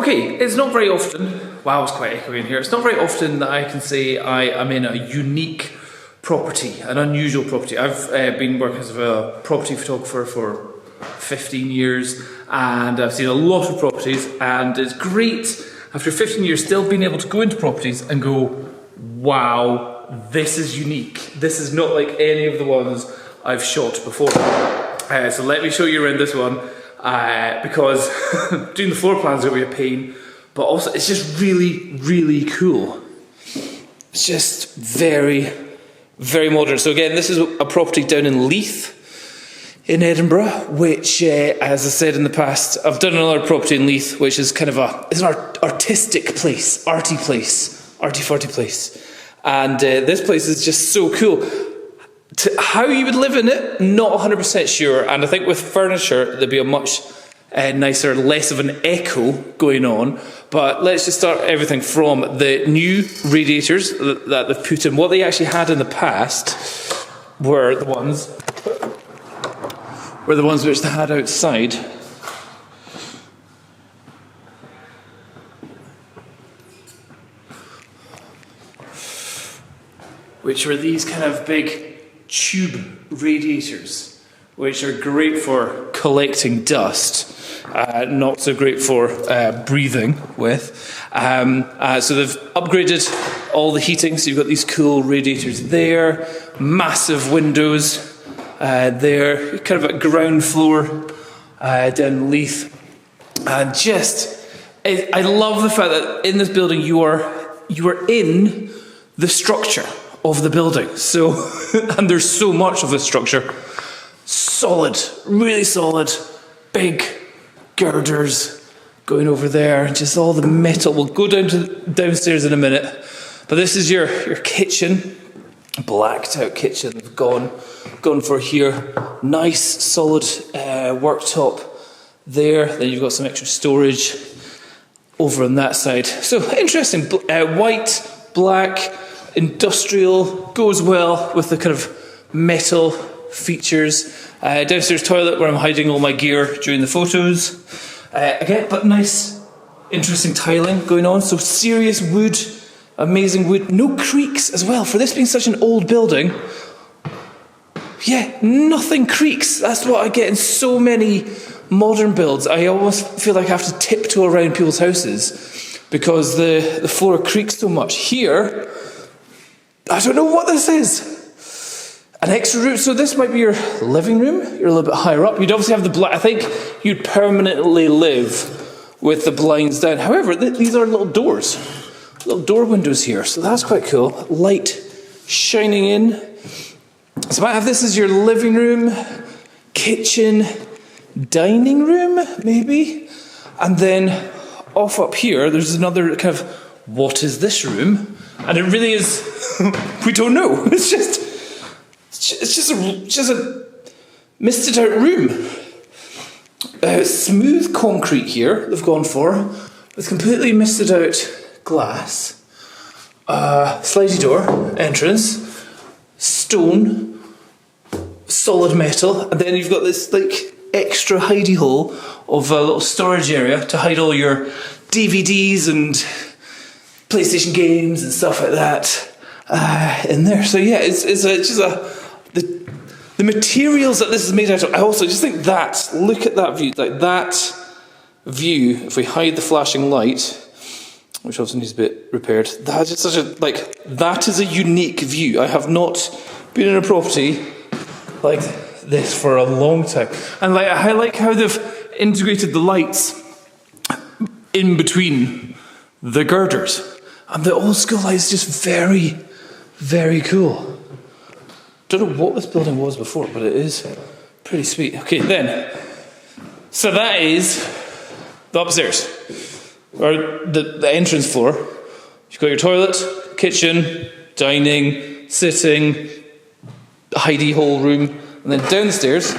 Okay, it's not very often, wow, it's quite echoey in here. It's not very often that I can say I am in a unique property, an unusual property. I've been working as a property photographer for 15 years and I've seen a lot of properties, and it's great after 15 years still being able to go into properties and go, wow, this is unique. This is not like any of the ones I've shot before. So let me show you around this one. Because doing the floor plans will be a pain, but also it's just really, really cool. It's just very, very modern. So again, this is a property down in Leith in Edinburgh, which, as I said in the past, I've done another property in Leith, which is kind of it's an artistic place, arty-farty place. And this place is just so cool. How you would live in it, not 100% sure, and I think with furniture there'd be a much nicer, less of an echo going on. But let's just start everything from the new radiators that they've put in. What they actually had in the past were the ones which they had outside. Which were these kind of big tube radiators, which are great for collecting dust, not so great for breathing with. So they've upgraded all the heating, so you've got these cool radiators there, massive windows there, kind of at ground floor down Leith. And I love the fact that in this building you are in the structure of the building. So, and there's so much of this structure. Solid, really solid, big girders going over there, just all the metal. We'll go downstairs in a minute. But this is your kitchen, blacked out kitchen they've gone for here. Nice, solid worktop there. Then you've got some extra storage over on that side. So interesting, white, black, industrial, goes well with the kind of metal features. Downstairs toilet where I'm hiding all my gear during the photos. Again, but nice, interesting tiling going on. So serious wood, amazing wood. No creaks as well. For this being such an old building, yeah, nothing creaks. That's what I get in so many modern builds. I almost feel like I have to tiptoe around people's houses because the floor creaks so much. Here, I don't know what this is. An extra room. So this might be your living room. You're a little bit higher up. You'd obviously have I think you'd permanently live with the blinds down. However, these are little doors. Little door windows here. So that's quite cool. Light shining in. So might have this as your living room, kitchen, dining room, maybe. And then off up here, there's another kind of, what is this room? And it really is, we don't know. It's just a misted out room. Smooth concrete here, they've gone for, with completely misted out glass. Slidey door, entrance, stone, solid metal, and then you've got this like extra hidey hole of a little storage area to hide all your DVDs and PlayStation games and stuff like that in there. So yeah, the materials that this is made out of. I also just think look at that view, like that view. If we hide the flashing light, which also needs a bit repaired, that is that is a unique view. I have not been in a property like this for a long time, and I like how they've integrated the lights in between the girders. And the old school light is just very, very cool. Don't know what this building was before, but it is pretty sweet. Okay, then. So that is the upstairs, or the entrance floor. You've got your toilet, kitchen, dining, sitting, hidey hole room, and then downstairs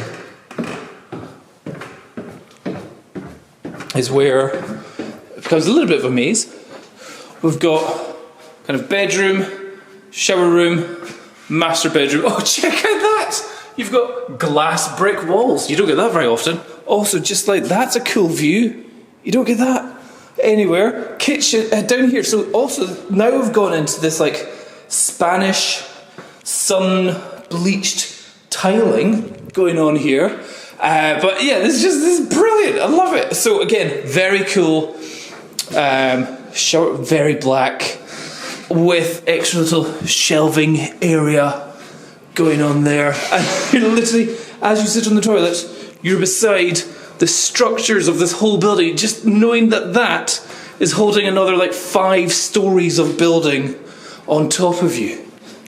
is where it becomes a little bit of a maze. We've got kind of bedroom, shower room, master bedroom. Oh, check out that! You've got glass brick walls. You don't get that very often. Also, just like, that's a cool view. You don't get that anywhere. Kitchen down here. So also now we've gone into this like Spanish sun bleached tiling going on here. But yeah, this is brilliant. I love it. So again, very cool. Shower, very black, with extra little shelving area going on there. And you're literally, as you sit on the toilet, you're beside the structures of this whole building, just knowing that that is holding another like 5 stories of building on top of you.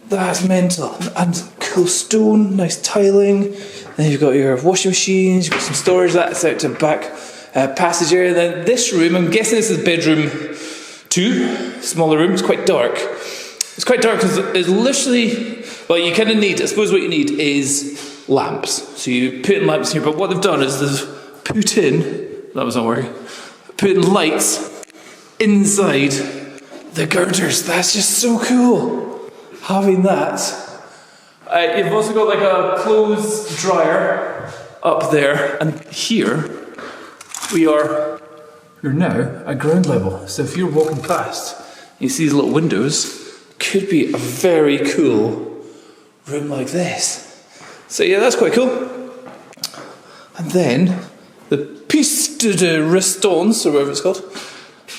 That's mental. And cool stone, nice tiling. Then you've got your washing machines, you've got some storage, that's out to back passage area. Then this room, I'm guessing this is bedroom 2, smaller room. It's quite dark. It's quite dark because it's literally, well, you kind of need, I suppose what you need is lamps. So you put in lamps here, but what they've done is they've put in, that was not working, put in lights inside the girders. That's just so cool, having that. You've also got like a clothes dryer up there, and here we're now at ground level. So if you're walking past, you see these little windows, could be a very cool room like this. So yeah, that's quite cool. And then the piece de resistance, or whatever it's called,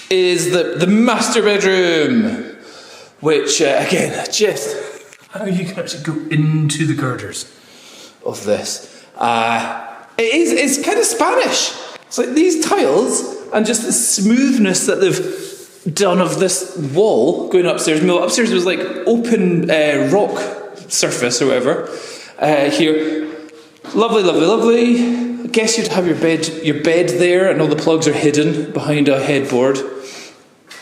is the master bedroom, which again, just how you can actually go into the girders of this. It's kind of Spanish. It's like these tiles and just the smoothness that they've done of this wall going upstairs. No, upstairs was like open rock surface or whatever. Here, lovely, lovely, lovely. I guess you'd have your bed there, and all the plugs are hidden behind a headboard.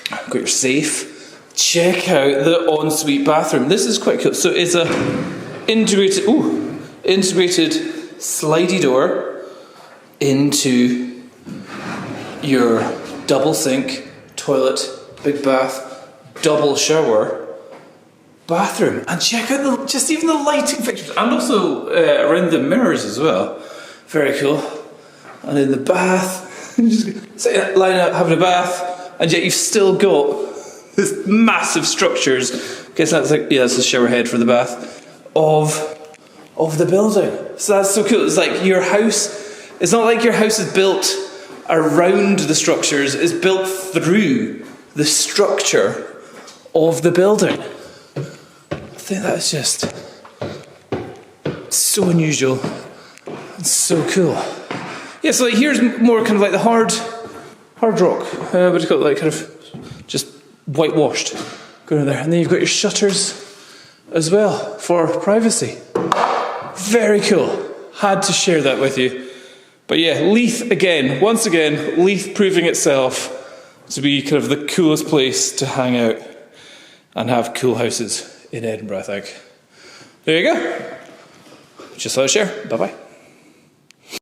Got your safe. Check out the ensuite bathroom. This is quite cool. So it's a integrated slidey door into your double sink, toilet, big bath, double shower, bathroom. And check out just even the lighting fixtures, and also around the mirrors as well. Very cool. And in the bath, just line up having a bath, and yet you've still got this massive structures. Guess that's like, yeah, that's the shower head for the bath of the building. So that's so cool. It's like your house. It's not like your house is built around the structures. It's built through the structure of the building. I think that's just so unusual and so cool. Yeah, so like here's more kind of like the hard rock. What do you call it? Like kind of just whitewashed going in there. And then you've got your shutters as well for privacy. Very cool. Had to share that with you. But yeah, Leith again, once again, Leith proving itself to be kind of the coolest place to hang out and have cool houses in Edinburgh, I think. There you go. Just thought I'd share. Bye-bye.